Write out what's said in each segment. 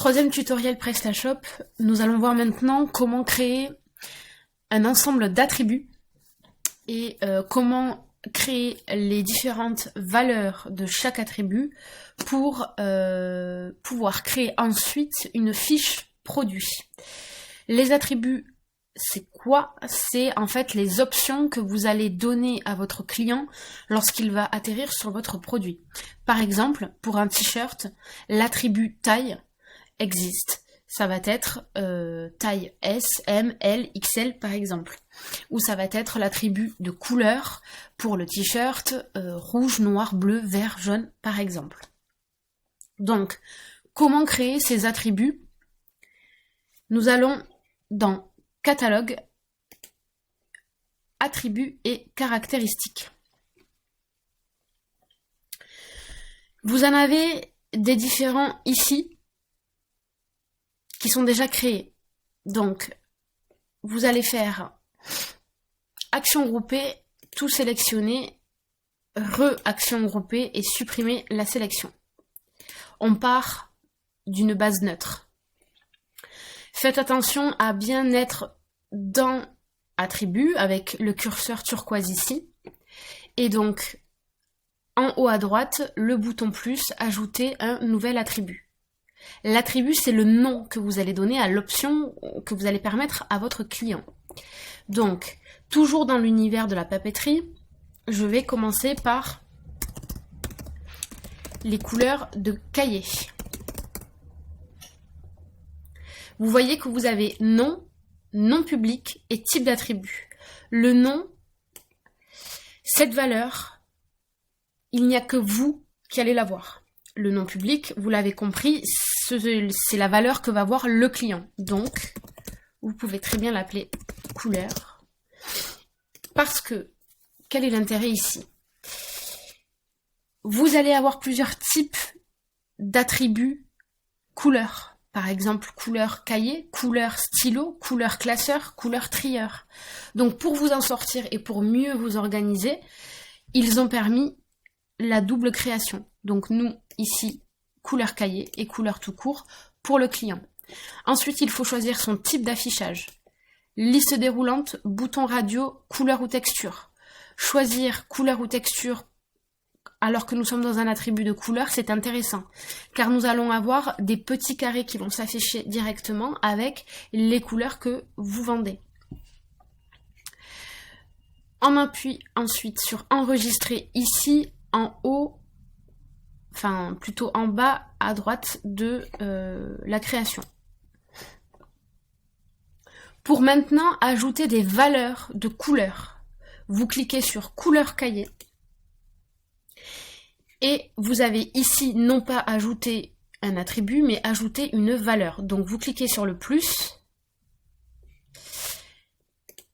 troisième tutoriel PrestaShop, nous allons voir maintenant comment créer un ensemble d'attributs et comment créer les différentes valeurs de chaque attribut pour pouvoir créer ensuite une fiche produit. Les attributs, c'est quoi? C'est en fait les options que vous allez donner à votre client lorsqu'il va atterrir sur votre produit. Par exemple, pour un t-shirt, l'attribut taille existe. Ça va être taille S, M, L, XL par exemple. Ou ça va être l'attribut de couleur pour le t-shirt rouge, noir, bleu, vert, jaune par exemple. Donc, comment créer ces attributs? Nous allons dans Catalogue, Attributs et Caractéristiques. Vous en avez des différents ici qui sont déjà créés. Donc, vous allez faire Action groupée, tout sélectionner, Re-action groupée et supprimer la sélection. On part d'une base neutre. Faites attention à bien être dans Attributs avec le curseur turquoise ici. Et donc, en haut à droite, le bouton plus, ajouter un nouvel attribut. L'attribut, c'est le nom que vous allez donner à l'option que vous allez permettre à votre client. Donc, toujours dans l'univers de la papeterie, je vais commencer par les couleurs de cahier. Vous voyez que vous avez nom, nom public et type d'attribut. Le nom, cette valeur, il n'y a que vous qui allez l'avoir. Le nom public, vous l'avez compris, c'est la valeur que va voir le client. Donc, vous pouvez très bien l'appeler couleur. Parce que, quel est l'intérêt ici? Vous allez avoir plusieurs types d'attributs couleur. Par exemple, couleur cahier, couleur stylo, couleur classeur, couleur trieur. Donc pour vous en sortir et pour mieux vous organiser, ils ont permis la double création. Donc nous, ici, couleur cahier et couleur tout court pour le client. Ensuite, il faut choisir son type d'affichage. Liste déroulante, bouton radio, couleur ou texture. Choisir couleur ou texture alors que nous sommes dans un attribut de couleur, c'est intéressant, car nous allons avoir des petits carrés qui vont s'afficher directement avec les couleurs que vous vendez. On appuie ensuite sur enregistrer ici en haut, enfin plutôt en bas à droite de la création. Pour maintenant ajouter des valeurs de couleurs, vous cliquez sur couleur cahier. Et vous avez ici non pas ajouter un attribut, mais ajouter une valeur. Donc vous cliquez sur le plus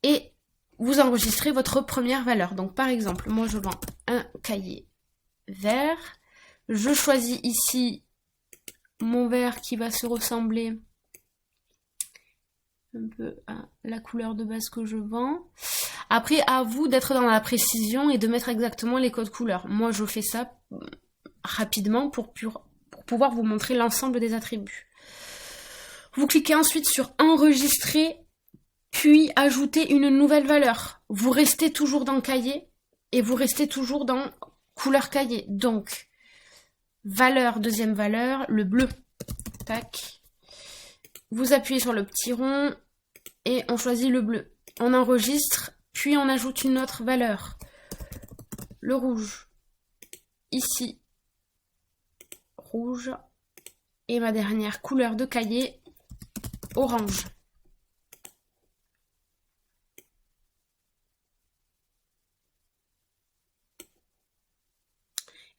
et vous enregistrez votre première valeur. Donc par exemple, moi je vends un cahier vert. Je choisis ici mon vert qui va se ressembler un peu à la couleur de base que je vends. Après, à vous d'être dans la précision et de mettre exactement les codes couleurs. Moi, je fais ça rapidement pour pouvoir vous montrer l'ensemble des attributs. Vous cliquez ensuite sur enregistrer, puis ajouter une nouvelle valeur. Vous restez toujours dans cahier et vous restez toujours dans couleur cahier. Donc, valeur, deuxième valeur, le bleu. Tac. Vous appuyez sur le petit rond et on choisit le bleu. On enregistre, puis on ajoute une autre valeur. Le rouge. Ici. Rouge. Et ma dernière couleur de cahier, orange.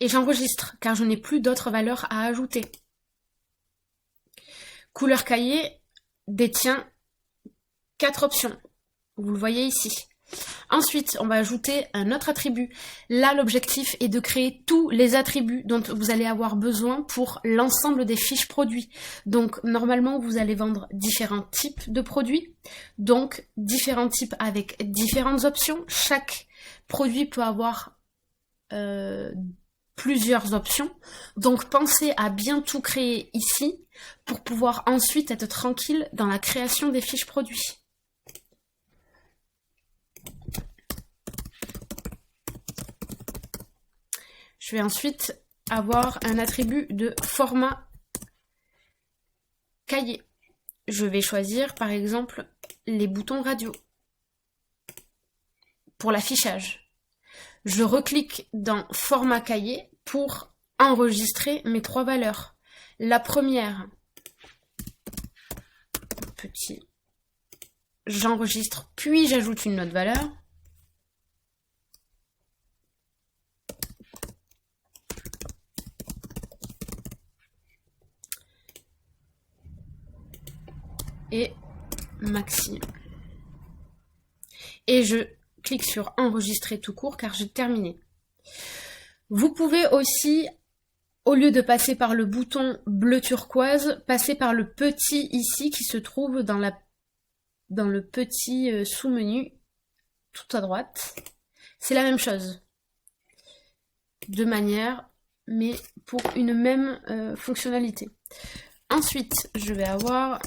Et j'enregistre, car je n'ai plus d'autres valeurs à ajouter. Couleur cahier détient 4 options. Vous le voyez ici. Ensuite, on va ajouter un autre attribut. Là, l'objectif est de créer tous les attributs dont vous allez avoir besoin pour l'ensemble des fiches produits. Donc, normalement, vous allez vendre différents types de produits. Donc, différents types avec différentes options. Chaque produit peut avoir plusieurs options. Donc pensez à bien tout créer ici pour pouvoir ensuite être tranquille dans la création des fiches produits. Je vais ensuite avoir un attribut de format cahier. Je vais choisir par exemple les boutons radio pour l'affichage. Je reclique dans format cahier pour enregistrer mes 3 valeurs. La première, petit, j'enregistre puis j'ajoute une autre valeur. Et maxi. Et je clique sur enregistrer tout court car j'ai terminé. Vous pouvez aussi, au lieu de passer par le bouton bleu turquoise, passer par le petit ici qui se trouve dans le petit sous-menu tout à droite. C'est la même chose. De manière, mais pour une même fonctionnalité. Ensuite, je vais avoir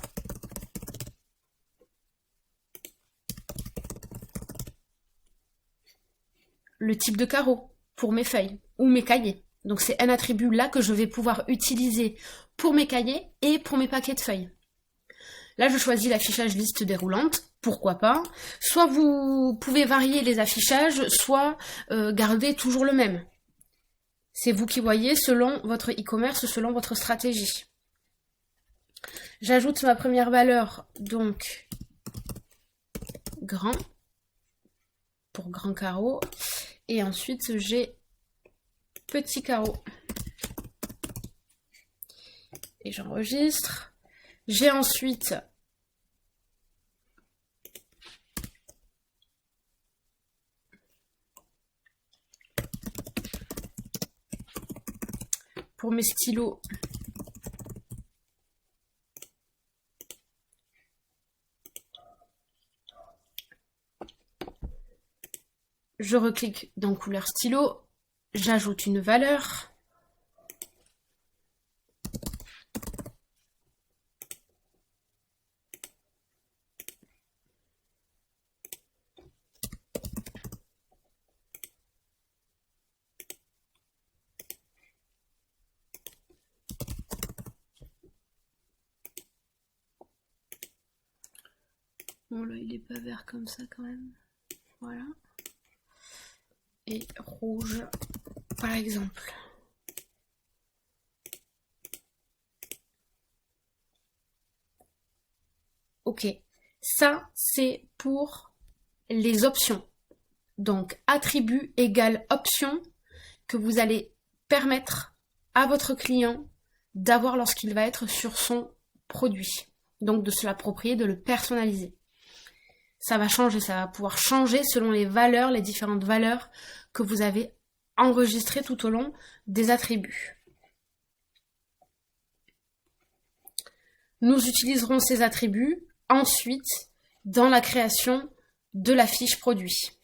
le type de carreau pour mes feuilles ou mes cahiers. Donc c'est un attribut là que je vais pouvoir utiliser pour mes cahiers et pour mes paquets de feuilles. Là je choisis l'affichage liste déroulante, pourquoi pas. Soit vous pouvez varier les affichages, soit garder toujours le même. C'est vous qui voyez selon votre e-commerce, selon votre stratégie. J'ajoute ma première valeur, donc grand, pour grand carreau. Et ensuite, j'ai petit carreau. Et j'enregistre. J'ai ensuite pour mes stylos je reclique dans couleur stylo, j'ajoute une valeur. Bon là il est pas vert comme ça quand même. Voilà. Et rouge, par exemple. Ok, ça c'est pour les options. Donc attribut égale option que vous allez permettre à votre client d'avoir lorsqu'il va être sur son produit. Donc de se l'approprier, de le personnaliser. Ça va changer, ça va pouvoir changer selon les valeurs, les différentes valeurs que vous avez enregistrées tout au long des attributs. Nous utiliserons ces attributs ensuite dans la création de la fiche produit.